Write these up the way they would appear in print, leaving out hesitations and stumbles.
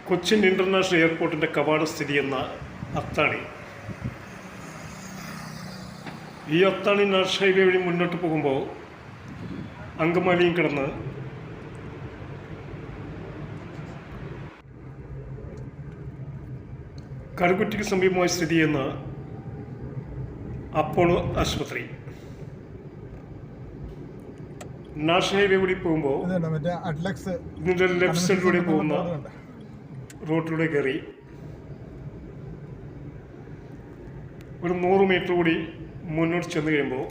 Cochin international എയർപോർട്ടിൻ്റെ കവാടം സ്ഥിതി ചെയ്യുന്ന അത്താണി. ഈ അത്താണി നാഷണൽ ഹൈവേ വഴി മുന്നോട്ട് പോകുമ്പോൾ അങ്കമാലിയും കിടന്ന് കറുകുറ്റിക്ക് സമീപമായി സ്ഥിതി ചെയ്യുന്ന അപ്പോളോ ആശുപത്രി. നാഷണൽ ഹൈവേ വഴി പോകുമ്പോൾ ഇതിൻ്റെ ലെഫ്റ്റ് സൈഡിലൂടെ പോകുന്ന റോഡിലൂടെ കയറി ഒരു 100 മീറ്റർ കൂടി മുന്നോട്ട് ചെന്ന് കഴിയുമ്പോൾ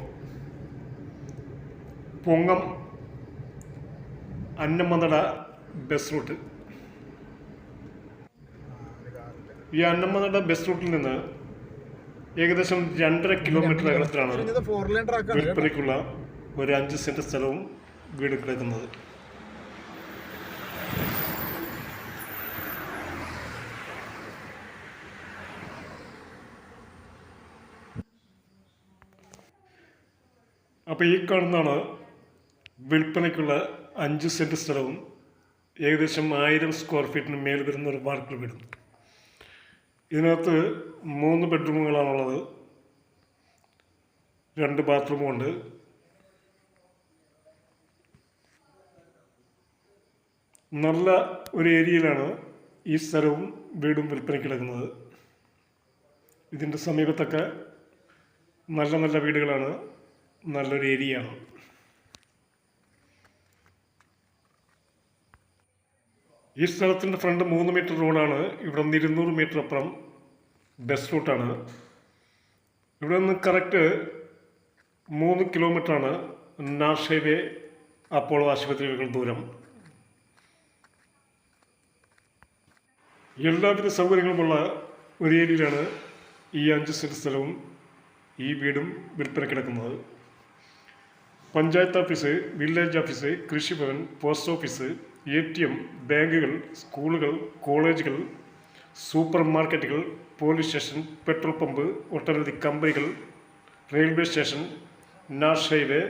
പൊങ്ങം അന്നമനട ബസ് റൂട്ട്. ഈ അന്നമനട ബസ് റൂട്ടിൽ നിന്ന് ഏകദേശം 2.5 കിലോമീറ്റർ അകലത്തിലാണ് വിൽപ്പനയ്ക്കുള്ള ഒരു 5 സെൻറ്റ് സ്ഥലവും വീട് കിടക്കുന്നത്. അപ്പോൾ ഈ കാണുന്നതാണ് വിൽപ്പനയ്ക്കുള്ള 5 സെൻറ്റ് സ്ഥലവും ഏകദേശം 1000 സ്ക്വയർ ഫീറ്റിന് മേൽ വരുന്ന ഒരു വാർപ്പിൽ വീടും. ഇതിനകത്ത് 3 ബെഡ്റൂമുകളാണുള്ളത്, 2 ബാത്റൂമുണ്ട്. നല്ല ഒരു ഏരിയയിലാണ് ഈ സ്ഥലവും വീടും വിൽപ്പനയ്ക്ക് കിടക്കുന്നത്. ഇതിൻ്റെ സമീപത്തൊക്കെ നല്ല നല്ല വീടുകളാണ്, നല്ലൊരു ഏരിയയാണ്. ഈ സ്ഥലത്തിൻ്റെ ഫ്രണ്ട് 3 മീറ്റർ റോഡാണ്. ഇവിടെ നിന്ന് 200 മീറ്റർ അപ്പുറം ബസ് റൂട്ടാണ്. ഇവിടെ നിന്ന് കറക്റ്റ് 3 കിലോമീറ്ററാണ് നാഷണൽ ഹൈവേ അപ്പോളോ ആശുപത്രികൾ ദൂരം. എല്ലാവിധ സൗകര്യങ്ങളുമുള്ള ഒരു ഏരിയയിലാണ് ഈ 5 സെൻറ്റ് സ്ഥലവും ഈ വീടും വിൽപ്പന കിടക്കുന്നത്. പഞ്ചായത്ത് ഓഫീസ്, വില്ലേജ് ഓഫീസ്, കൃഷിഭവൻ, പോസ്റ്റ് ഓഫീസ്, ATM, ബാങ്കുകൾ, സ്കൂളുകൾ, കോളേജുകൾ, സൂപ്പർ മാർക്കറ്റുകൾ, പോലീസ് സ്റ്റേഷൻ, പെട്രോൾ പമ്പ്, ഒട്ടനവധി കമ്പനികൾ, railway station, national highway,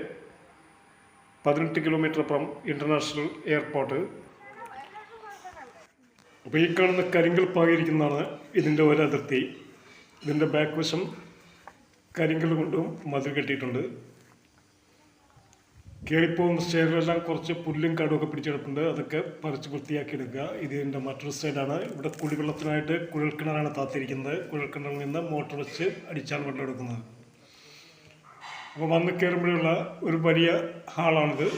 18 kilometre അപ്പുറം ഇൻ്റർനാഷണൽ എയർപോർട്ട്. അപ്പോൾ ഈ കാണുന്ന കരിങ്കൽ പാകിയിരിക്കുന്നതാണ് ഇതിൻ്റെ ഒരതിർത്തി. ഇതിൻ്റെ ബാക്ക് വശം കരിങ്കൽ കൊണ്ടും മതിൽ കെട്ടിയിട്ടുണ്ട്. കയറിപ്പോകുന്ന സ്റ്റെയറിലെല്ലാം കുറച്ച് പുല്ലും കാടുമൊക്കെ പിടിച്ചെടുപ്പുണ്ട്. അതൊക്കെ പറിച്ച് വൃത്തിയാക്കി എടുക്കുക. ഇതിൻ്റെ മറ്റൊരു സൈഡാണ്. ഇവിടെ കുടിവെള്ളത്തിനായിട്ട് കുഴൽക്കിണറാണ് താത്തിരിക്കുന്നത്. കുഴൽക്കിണറിൽ നിന്ന് മോട്ടോർ വെച്ച് അടിച്ചാണ് വെള്ളം എടുക്കുന്നത്. അപ്പോൾ വന്ന് കയറുമ്പോഴുള്ള ഒരു വലിയ ഹാളാണിത്.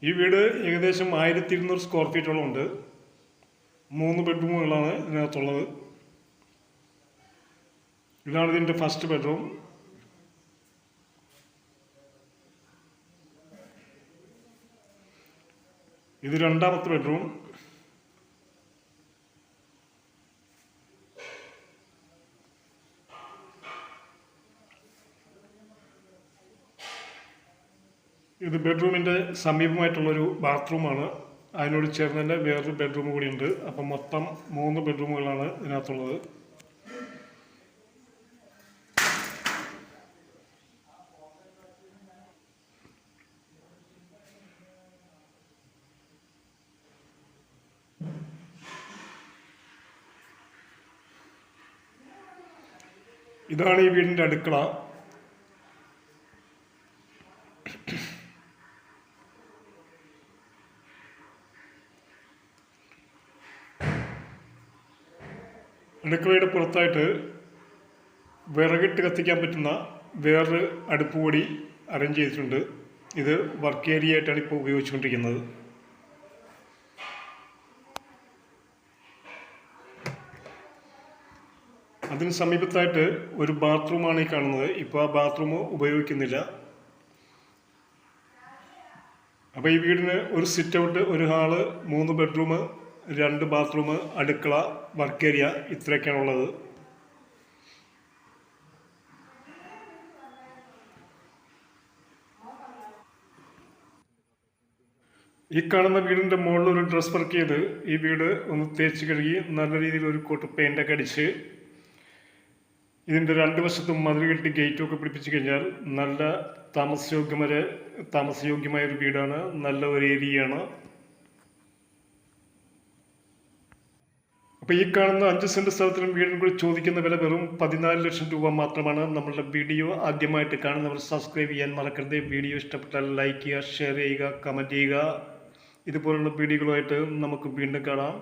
ഈ വീട് ഏകദേശം 1200 സ്ക്വയർ ഫീറ്റോളം ഉണ്ട്. 3 ബെഡ്റൂമുകളാണ് ഇതിനകത്തുള്ളത്. ഇതാണ് ഇതിൻ്റെ ഫസ്റ്റ് ബെഡ്റൂം. ഇത് 2ാമത്തെ ബെഡ്റൂം. ഇത് ബെഡ്റൂമിൻ്റെ സമീപമായിട്ടുള്ളൊരു ബാത്റൂമാണ്. അതിനോട് ചേർന്ന് തന്നെ വേറൊരു ബെഡ്റൂം കൂടിയുണ്ട്. അപ്പം മൊത്തം 3 ബെഡ്റൂമുകളാണ് ഇതിനകത്തുള്ളത്. ഇതാണ് ഈ വീടിൻ്റെ അടുക്കള. അടുക്കളയുടെ പുറത്തായിട്ട് വിറകിട്ട് കത്തിക്കാൻ പറ്റുന്ന വേറൊരു അടുപ്പ് കൂടി അറേഞ്ച് ചെയ്തിട്ടുണ്ട്. ഇത് വർക്ക് ഏരിയ ആയിട്ടാണ് ഇപ്പോൾ ഉപയോഗിച്ചുകൊണ്ടിരിക്കുന്നത്. അതിന് സമീപത്തായിട്ട് ഒരു ബാത്റൂമാണ് ഈ കാണുന്നത്. ഇപ്പോൾ ആ ബാത്റൂം ഉപയോഗിക്കുന്നില്ല. അപ്പോൾ ഈ വീടിന് ഒരു സിറ്റ് ഔട്ട്, ഒരു ഹാള്, 3 ബെഡ്റൂം, 2 ബാത്റൂം, അടുക്കള, വർക്ക് ഏരിയ, ഇത്രയൊക്കെയാണുള്ളത്. ഈ കാണുന്ന വീടിൻ്റെ മുകളിൽ ഒരു ഡ്രസ് വർക്ക് ചെയ്ത് ഈ വീട് ഒന്ന് തേച്ച് കഴുകി നല്ല രീതിയിൽ ഒരു കോട്ട് പെയിൻ്റൊക്കെ അടിച്ച് ഇതിൻ്റെ 2 വശത്തും മതിൽ കെട്ടി ഗേറ്റൊക്കെ പിടിപ്പിച്ച് കഴിഞ്ഞാൽ നല്ല താമസയോഗ്യമായ ഒരു വീടാണ്. നല്ല ഒരു ഏരിയയാണ്. അപ്പോൾ ഈ കാണുന്ന 5 സെൻറ്റ് സ്ഥലത്തിനും വീടിനും കൂടി ചോദിക്കുന്ന വില വെറും 14 ലക്ഷം രൂപ മാത്രമാണ്. നമ്മളുടെ വീഡിയോ ആദ്യമായിട്ട് കാണുന്നവർ സബ്സ്ക്രൈബ് ചെയ്യാൻ മറക്കരുത്. വീഡിയോ ഇഷ്ടപ്പെട്ടാൽ ലൈക്ക് ചെയ്യുക, ഷെയർ ചെയ്യുക, കമൻറ്റ് ചെയ്യുക. ഇതുപോലുള്ള വീഡിയോകളുമായിട്ട് നമുക്ക് വീണ്ടും കാണാം.